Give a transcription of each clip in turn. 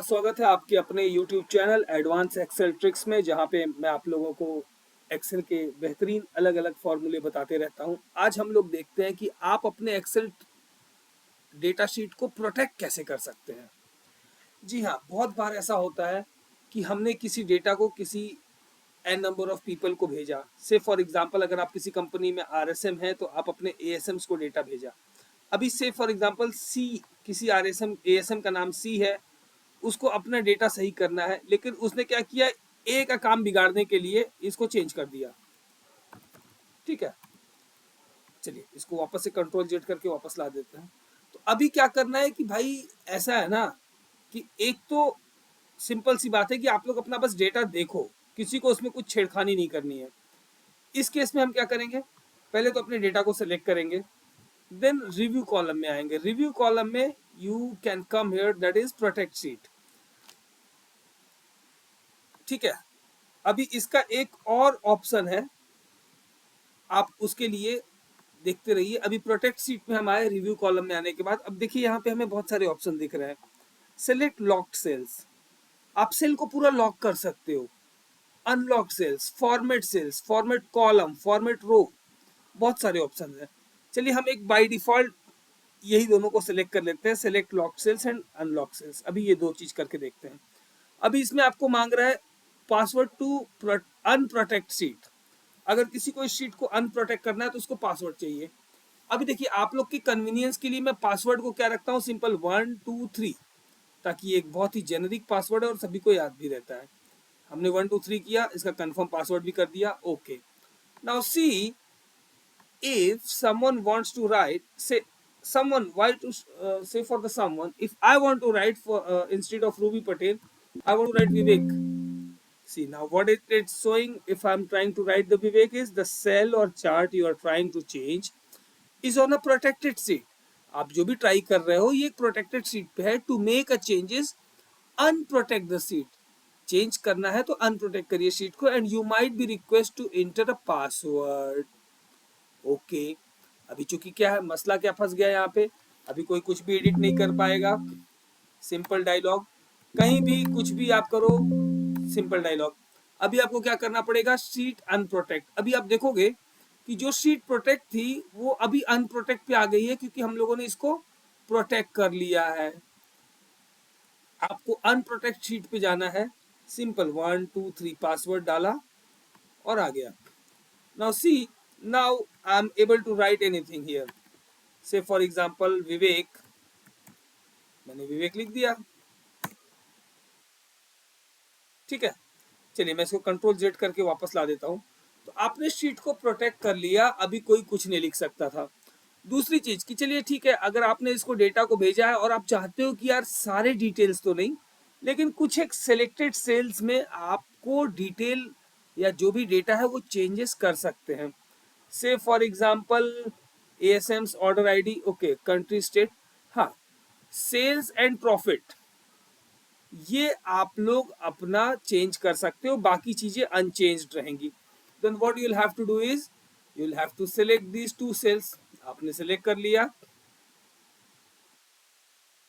स्वागत है आपके अपने YouTube channel advance excel tricks में, जहां पे मैं आप लोगों को एक्सेल के बेहतरीन अलग अलग फॉर्मूले बताते रहता हूं। आज हम लोग देखते हैं कि आप अपने एक्सेल डेटा शीट को प्रोटेक्ट कैसे कर सकते हैं। जी हाँ, बहुत बार ऐसा होता है कि हमने किसी डेटा को किसी एन नंबर ऑफ पीपल को भेजा। से फॉर एग्जांपल अगर आप किसी कंपनी में आरएसएम है तो आप अपने एएसएम्स को डेटा भेजा। अभी से फॉर एग्जांपल सी, किसी आरएसएम एएसएम का नाम सी है, उसको अपना डेटा सही करना है, लेकिन उसने क्या किया, ए का काम बिगाड़ने के लिए इसको चेंज कर दिया। ठीक है, चलिए इसको वापस से कंट्रोल जेड करके वापस ला देते हैं। तो अभी क्या करना है कि भाई ऐसा है ना कि एक तो सिंपल सी बात है कि आप लोग अपना बस डेटा देखो, किसी को उसमें कुछ छेड़खानी नहीं करनी है। इस केस में हम क्या करेंगे, पहले तो अपने डेटा को सिलेक्ट करेंगे, देन रिव्यू कॉलम में आएंगे। रिव्यू कॉलम में you can come here, that is protect sheet. ठीक है, अभी इसका एक और ऑप्शन है, आप उसके लिए देखते रहिए। अभी प्रोटेक्ट सीट में हम आए, रिव्यू कॉलम में आने के बाद अब देखिए यहाँ पे हमें बहुत सारे ऑप्शन दिख रहे हैं। सेलेक्ट लॉक्ड सेल्स, आप सेल को पूरा लॉक कर सकते हो। Unlock cells, format column, format row, बहुत सारे ऑप्शन है। चलिए हम एक बाय डिफॉल्ट यही दोनों को सिलेक्ट कर लेते हैं, select locked cells and unlock cells. अभी ये दो चीज करके देखते हैं। अभी इसमें आपको मांग रहा है पासवर्ड टू अनप्रोटेक्ट सीट। अगर किसी को इस शीट को अनप्रोटेक्ट करना है तो उसको पासवर्ड चाहिए। अभी देखिए आप लोग की कन्वीनियंस के लिए मैं पासवर्ड को क्या रखता हूँ, सिंपल 1 2 3, ताकि ये एक बहुत ही जेनरिक पासवर्ड है और सभी को याद भी रहता है। हमने 1 2 3 किया, इसका कंफर्म पासवर्ड भी कर दिया। Okay, now see if someone wants to write, say someone, why to say for the someone, if I want to write for instead of Ruby Patel, I want to write Vivek. See now what it's showing, if I'm trying to write the Vivek, is the cell or chart you are trying to change is on a protected sheet. आप जो भी try कर रहे हो ये एक protected sheet पे है। To make a changes unprotect the sheet, change करना है तो अनप्रोटेक्ट करिए शीट को, and you might be request to enter a password. Okay, अभी चूंकि क्या है, मसला क्या फंस गया यहाँ पे, अभी कोई कुछ भी एडिट नहीं कर पाएगा। सिंपल डायलॉग, कहीं भी कुछ भी आप करो, सिंपल डायलॉग। अभी आपको क्या करना पड़ेगा, शीट अनप्रोटेक्ट। अभी आप देखोगे कि जो शीट प्रोटेक्ट थी वो अभी अनप्रोटेक्ट पे आ गई है, क्योंकि हम लोगों ने इसको प्रोटेक्ट कर लिया है। आपको अनप्रोटेक्ट शीट पे जाना है, सिंपल 1 2 3 पासवर्ड डाला और आ गया। Now see, now I am able to write anything here. Say for example Vivek, मैंने विवेक लिख दिया। ठीक है, चलिए मैं इसको कंट्रोल जेड करके वापस ला देता हूँ। तो आपने शीट को प्रोटेक्ट कर लिया, अभी कोई कुछ नहीं लिख सकता था। दूसरी चीज कि चलिए ठीक है, अगर आपने इसको डेटा को भेजा है और आप चाहते हो कि यार सारे डिटेल्स तो नहीं, लेकिन कुछ एक सिलेक्टेड सेल्स में आपको डिटेल या जो भी डेटा है वो चेंजेस कर सकते हैं। से फॉर एग्जाम्पल एएसएम्स, order ID, okay, country state, हाँ, सेल्स एंड प्रॉफिट, ये आप लोग अपना चेंज कर सकते हो, बाकी चीजें अनचेंज्ड रहेंगी। Then what you will have to do is, you will have to select these two cells. आपने सिलेक्ट कर लिया।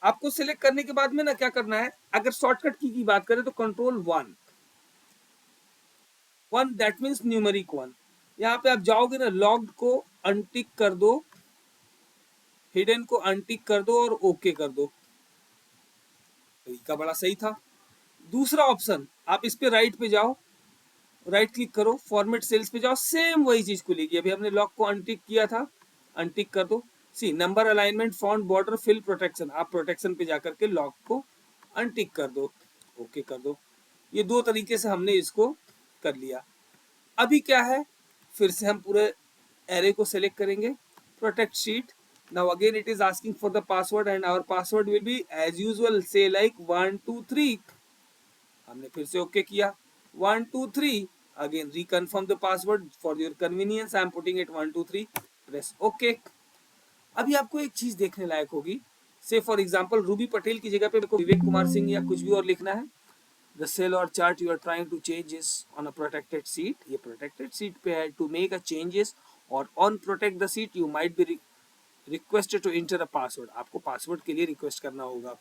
आपको सिलेक्ट करने के बाद में ना क्या करना है, अगर शॉर्टकट की बात करें तो कंट्रोल 1 दैट मीन्स न्यूमेरिक 1। यहाँ पे आप जाओगे ना, लॉग्ड को अनटिक कर दो, हिडन को अनटिक कर दो और ओके कर दो। तरीका बड़ा सही था। दूसरा ऑप्शन, आप इस पे राइट पे जाओ, राइट क्लिक करो, फॉर्मेट सेल्स पे जाओ, सेम वही चीज खुलेगी। अभी हमने लॉक को अनटिक किया था, अनटिक कर दो। See number, alignment, font, border, fill, protection, आप प्रोटेक्शन पे जाकर के लॉक को अनटिक कर दो, ओके कर दो। ये दो तरीके से हमने इसको कर लिया। अभी क्या है, फिर से हम पूरे एरे को सेलेक्ट करेंगे, protect sheet. Now again it is asking for the password and our password will be as usual, say like 1 2 3। हमने फिर से ओके किया, 1 2 3, again reconfirm the password for your convenience, I am putting it 1 2 3, press OK। अभी आपको एक चीज देखने लायक होगी, से फॉर एग्जांपल रूबी पटेल की जगह पे मेरे को विवेक कुमार सिंह या कुछ भी और लिखना है। The cell or chart you are trying to change is on a protected sheet, ये प्रोटेक्टेड सीट पे है। To make a changes or on protect the sheet you might be requested to enter a password, आपको password के लिए request करना होगा।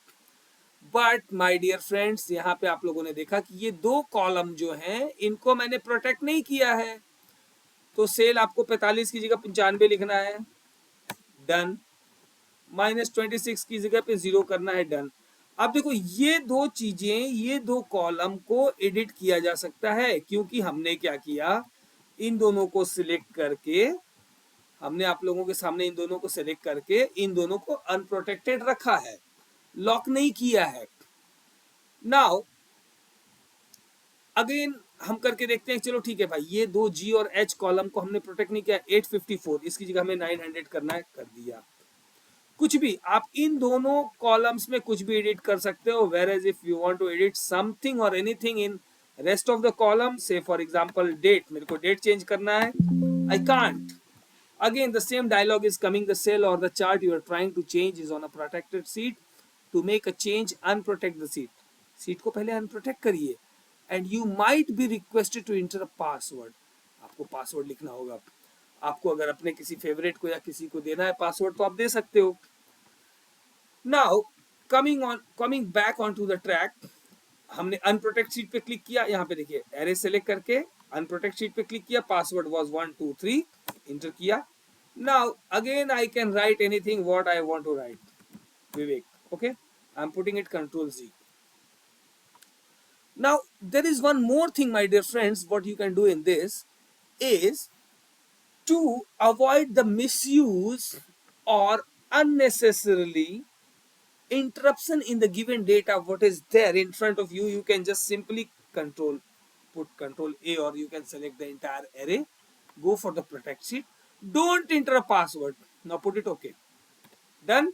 But my dear friends, यहाँ पे आप लोगों ने देखा कि ये दो कॉलम जो हैं इनको मैंने प्रोटेक्ट नहीं किया है। तो सेल आपको 45 की जगह 95 लिखना है, डन। -26 की जगह पे 0 करना है, डन। अब देखो ये दो चीजें, ये दो कॉलम को एडिट किया जा सकता है, क्योंकि हमने क्या किया, इन दोनों को सिलेक्ट करके, हमने आप लोगों के सामने इन दोनों को सिलेक्ट करके इन दोनों को अनप्रोटेक्टेड रखा है, लॉक नहीं किया है। नाउ अगेन हम करके देखते हैं, चलो ठीक है भाई, ये दो जी और एच कॉलम को हमने प्रोटेक्ट नहीं किया, 854 इसकी जगह हमें 900 करना है, कर दिया। कुछ भी आप इन दोनों कॉलम्स में कुछ भी एडिट कर सकते हो, whereas if you want to edit something और anything in rest of the column, say for example date, मेरे को डेट चेंज करना है, I can't. Again, the same dialog is coming. The cell or the chart you are trying to change is on a protected sheet. To make a change, unprotect the sheet. Sheet को पहले unprotect करिए. And you might be requested to enter a password. आपको password लिखना होगा. आपको अगर अपने किसी फेवरेट को या किसी को देना है पासवर्ड तो आप दे सकते हो. Now, coming back onto the track, हमने अनप्रोटेक्ट शीट पे क्लिक किया, यहाँ पे देखिए एरे सेलेक्ट करके अनप्रोटेक्ट शीट पे क्लिक किया, पासवर्ड वाज 123, इंटर किया. Now again I can write anything what I want to write, Vivek, okay, I am putting it control G. Now there is one more thing my dear friends, what you can do in this is to avoid the misuse or unnecessarily interruption in the given data what is there in front of you, you can just simply put control A, or you can select the entire array, go for the protect sheet, don't enter a password, now put it okay, done.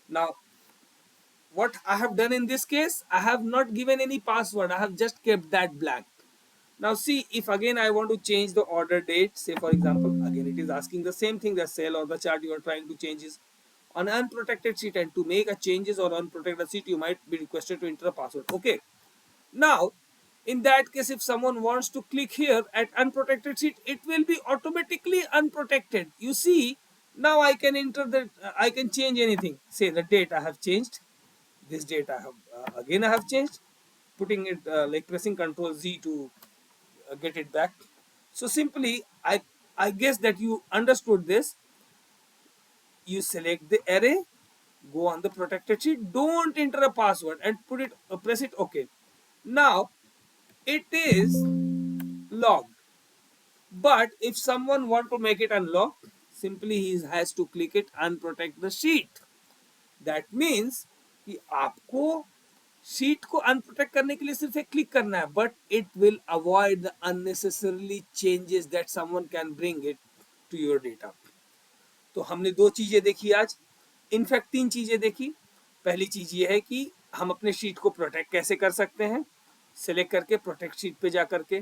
Now what I have done in this case, I have not given any password, I have just kept that blank. Now see, if again I want to change the order date, say for example, again it is asking the same thing, the cell or the chart you are trying to change is on unprotected sheet, and to make a changes or unprotect the sheet you might be requested to enter a password, okay. Now in that case, if someone wants to click here at unprotected sheet, it will be automatically unprotected. You see, now I can enter the I can change anything, say the date I have changed, this date I have again I have changed, putting it like pressing Ctrl Z to get it back. So simply I guess that you understood this. You select the array, go on the protected sheet, don't enter a password, and put it press it okay. Now it is logged, but if someone want to make it unlocked, simply he has to click it unprotect the sheet. That means कि आपको sheet को unprotect करने के लिए सिर्फ एक click करना है, but it will avoid the unnecessarily changes that someone can bring it to your data. तो हमने दो चीजें देखी आज, इनफैक्ट तीन चीजें देखी. पहली चीज ये है कि हम अपने शीट को प्रोटेक्ट कैसे कर सकते हैं, सिलेक्ट करके प्रोटेक्ट शीट पे जा करके.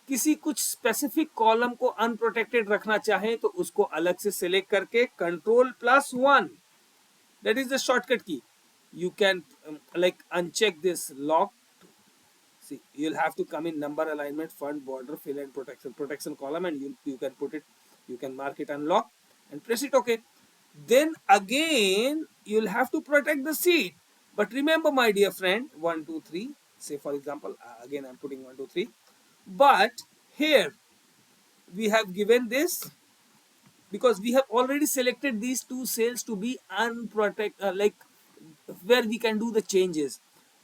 किसी कुछ स्पेसिफिक कॉलम को अनप्रोटेक्टेड रखना चाहें तो उसको अलग से सिलेक्ट करके Ctrl+1, that is the shortcut key, you can like uncheck this lock. See, you'll have to come in number, alignment, font, border, fill and protection column, and you can put it, you can mark it unlock and press it okay. Then again you'll have to protect the seat, but remember my dear friend, 1 2 3, say for example again I'm putting 1 2 3, but here we have given this because we have already selected these two cells to be unprotected, like where we can do the changes.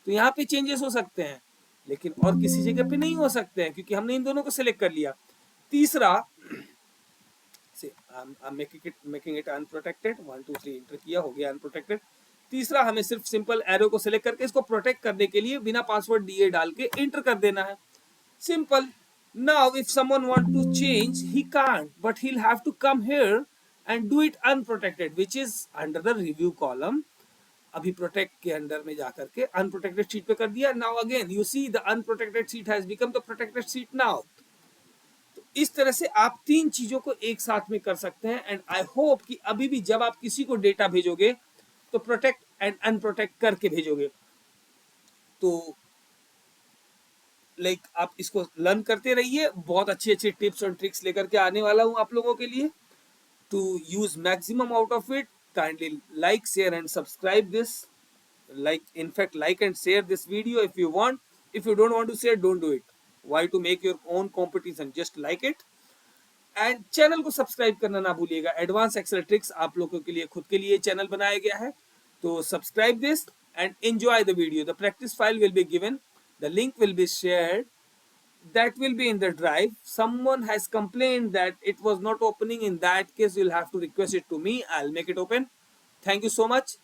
तो यहाँ पे changes हो सकते हैं, लेकिन और किसी जगह पे नहीं हो सकते हैं, क्योंकि हमने इन दोनों को सिलेक्ट कर लिया. तीसरा से मेकिंग इट अनप्रोटेक्टेड, 1 2 3 एंटर किया, हो गया अनप्रोटेक्टेड. तीसरा हमें सिर्फ सिंपल एरो को सिलेक्ट करके इसको प्रोटेक्ट करने के लिए बिना पासवर्ड दिए डाल के एंटर कर देना है, simple. Now if someone want to change, he can't, but he'll have to come here and do it unprotected, which is under the review column. अभी प्रोटेक्ट के अंडर में जाकर के अनप्रोटेक्टेड शीट पे कर दिया. Now again you see the unprotected sheet has become the protected sheet now. तो इस तरह से आप तीन चीजों को एक साथ में कर सकते हैं. एंड आई होप कि अभी भी जब आप किसी को डेटा भेजोगे तो प्रोटेक्ट एंड अनप्रोटेक्ट करके भेजोगे. तो लाइक आप इसको लर्न करते रहिए, बहुत अच्छे अच्छे टिप्स और ट्रिक्स लेकर के आने वाला हूं आप लोगों के लिए. To use maximum out of it, kindly like, share and subscribe this. like, in fact, like and share this video if you want. If you don't want to share, don't do it. Why to make your own competition? Just like it. And channel को subscribe करना ना भूलिएगा. Advance excel tricks आप लोगों के लिए खुद के लिए चैनल बनाया गया है. तो subscribe this and enjoy the video. The practice file will be given, the link will be shared, that will be in the drive. Someone has complained that it was not opening. In that case, you'll have to request it to me. I'll make it open. Thank you so much.